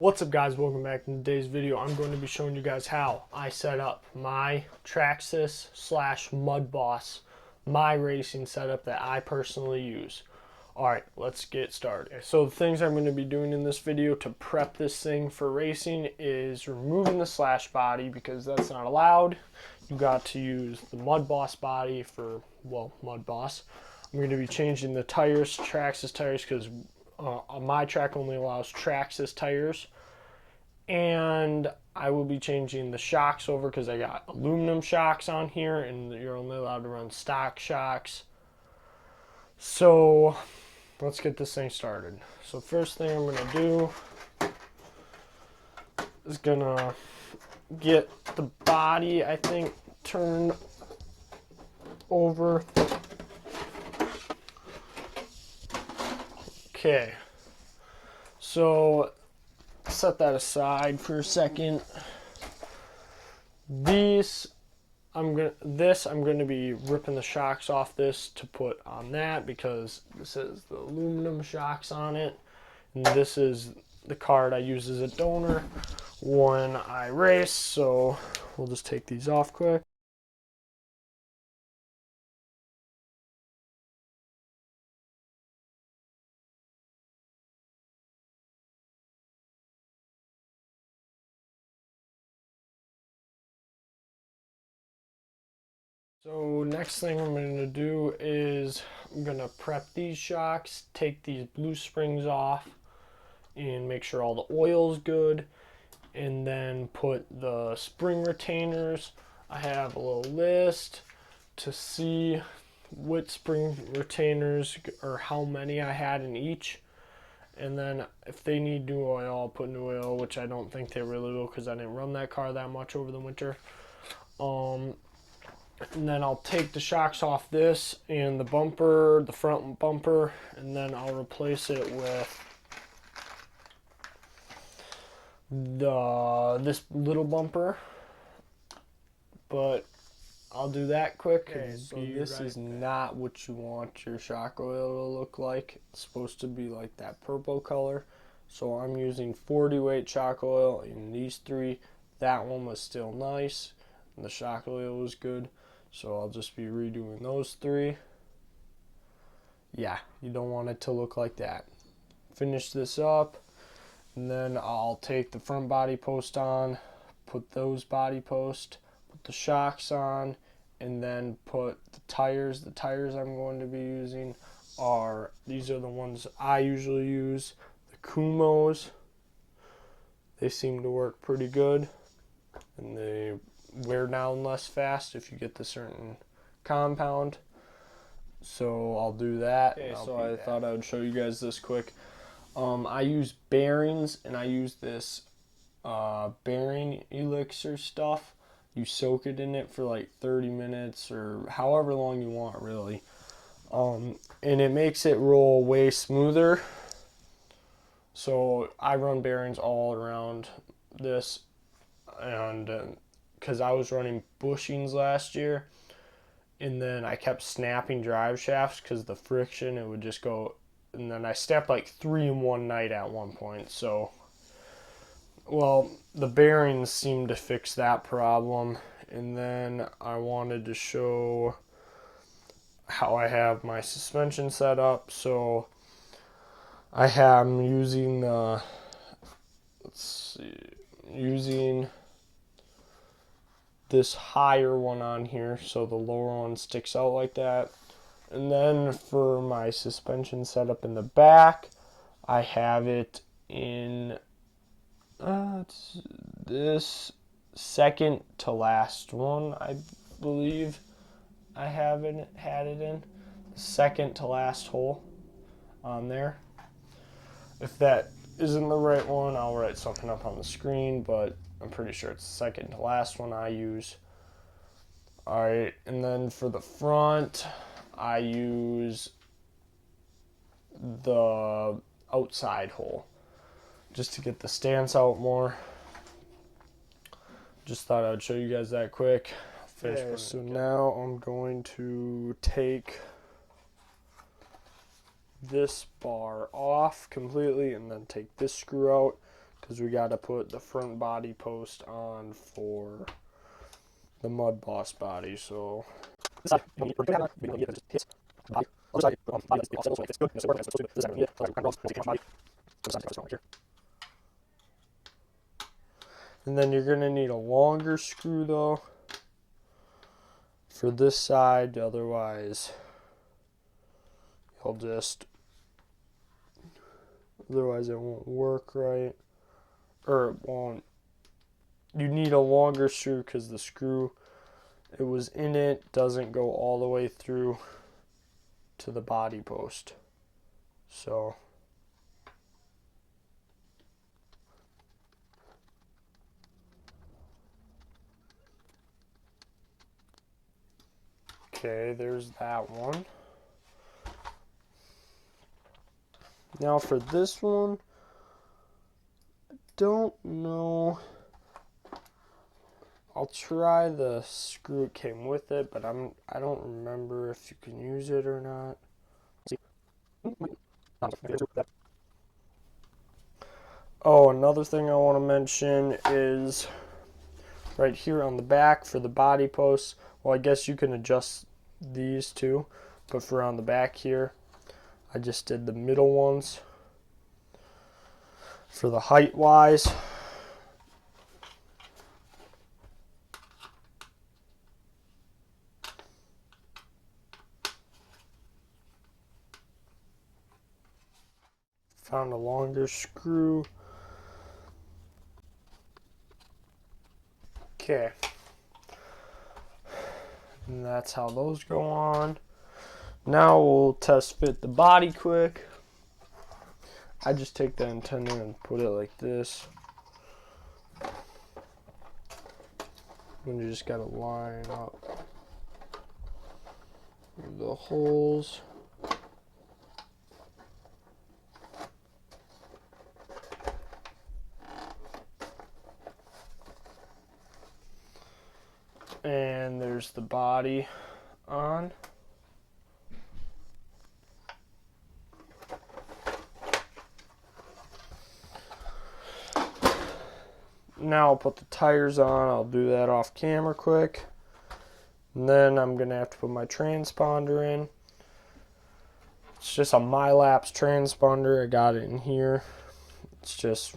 What's up, guys? Welcome back. In today's video I'm going to be showing you guys how I set up my Traxxas Slash mudboss, my racing setup that I personally use. Alright, let's get started. So the things I'm going to be doing in this video to prep this thing for racing is removing the Slash body because that's not allowed. You got to use the mudboss body for, well, mudboss. I'm going to be changing the tires, Traxxas tires, because my track only allows Traxxas tires, and I will be changing the shocks over because I got aluminum shocks on here and you're only allowed to run stock shocks. So let's get this thing started. So first thing I'm gonna do is gonna get the body, I think, turned over. Okay, so set that aside for a second. I'm gonna be ripping the shocks off this to put on that because this has the aluminum shocks on it, and this is the card I use as a donor when I race. So we'll just take these off quick. So next thing I'm going to do is I'm going to prep these shocks, take these blue springs off and make sure all the oil's good, and then put the spring retainers. I have a little list to see what spring retainers or how many I had in each, and then if they need new oil I'll put new oil, which I don't think they really will because I didn't run that car that much over the winter. And then I'll take the shocks off this and the bumper, the front bumper, and then I'll replace it with this little bumper. But I'll do that quick. Okay, so this is not what you want your shock oil to look like. It's supposed to be like that purple color. So I'm using 40 weight shock oil in these three. That one was still nice and the shock oil was good. So I'll just be redoing those three. Yeah, you don't want it to look like that. Finish this up, and then I'll take the front body post on, put those body posts, put the shocks on, and then put the tires. The tires I'm going to be using these are the ones I usually use, the Kumos. They seem to work pretty good, and they wear down less fast if you get the certain compound. So I'll do that. Okay, so I thought I would show you guys this quick. I use bearings, and I use this bearing elixir stuff. You soak it in it for like 30 minutes or however long you want, really. And it makes it roll way smoother. So I run bearings all around this, and because I was running bushings last year, and then I kept snapping drive shafts because the friction, it would just go, and then I snapped like 3 in one night at one point. So, well, the bearings seem to fix that problem. And then I wanted to show how I have my suspension set up. So I am using using this higher one on here, so the lower one sticks out like that. And then for my suspension setup in the back, I have it in this second to last one, I believe I had it in the second to last hole on there. If that isn't the right one, I'll write something up on the screen, but I'm pretty sure it's the second to last one I use. Alright, and then for the front, I use the outside hole just to get the stance out more. Just thought I'd show you guys that quick. Okay, so now I'm going to take this bar off completely and then take this screw out because we got to put the front body post on for the mudboss body. So this side, you don't need to get just hits the body. Other side, body is also like it's good. It's good. This side, yeah, kind of take body. Other side, right here. And then you're gonna need a longer screw though for this side. Otherwise, you'll just otherwise it won't work right, or it won't. You need a longer screw because the screw it was in it doesn't go all the way through to the body post. So okay, there's that one. Now for this one, I don't know. I'll try the screw it came with it, but I don't remember if you can use it or not. Oh, another thing I want to mention is right here on the back for the body posts. Well, I guess you can adjust these too, but for on the back here, I just did the middle ones for the height wise. Found a longer screw. Okay. And that's how those go on. Now we'll test fit the body quick. I just take the antenna and put it like this. And you just gotta line up the holes. And there's the body on. Now I'll put the tires on. I'll do that off camera quick. And then I'm gonna have to put my transponder in. It's just a MyLapse transponder. I got it in here. It's just,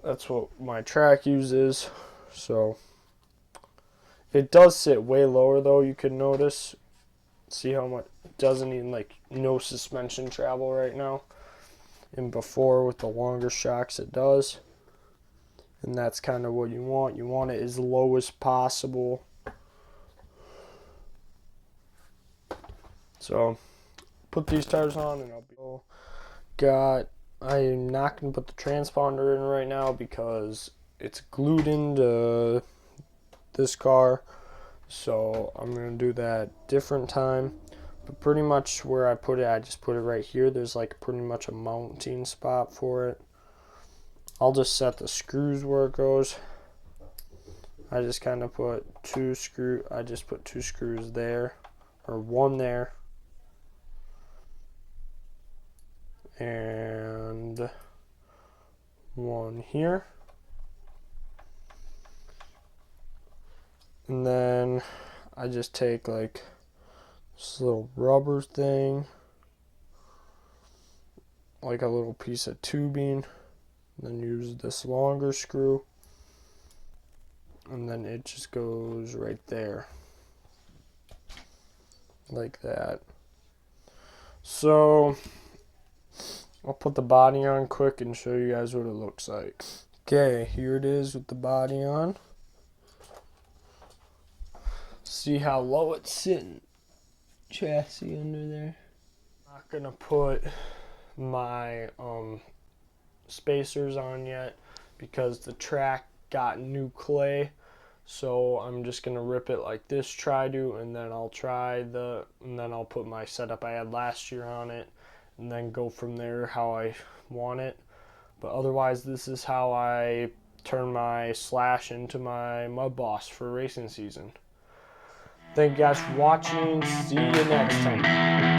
that's what my track uses. So it does sit way lower though, you can notice. See how much it doesn't even like no suspension travel right now. And before with the longer shocks it does. And that's kind of what you want. You want it as low as possible. So put these tires on and I'll be I'm not going to put the transponder in right now because it's glued into this car. So I'm going to do that different time. But pretty much where I put it, I just put it right here. There's like pretty much a mounting spot for it. I'll just set the screws where it goes. I just kind of put two screws there, or one there, and one here. And then I just take like this little rubber thing, like a little piece of tubing, then use this longer screw, and then it just goes right there, like that. So I'll put the body on quick and show you guys what it looks like. Okay, here it is with the body on. See how low it's sitting. Chassis under there. I'm not gonna put my spacers on yet because the track got new clay, so I'm just gonna rip it like this, try to, and then I'll put my setup I had last year on it, and then go from there how I want it. But otherwise, this is how I turn my Slash into my mudboss for racing season. Thank you guys for watching. See you next time.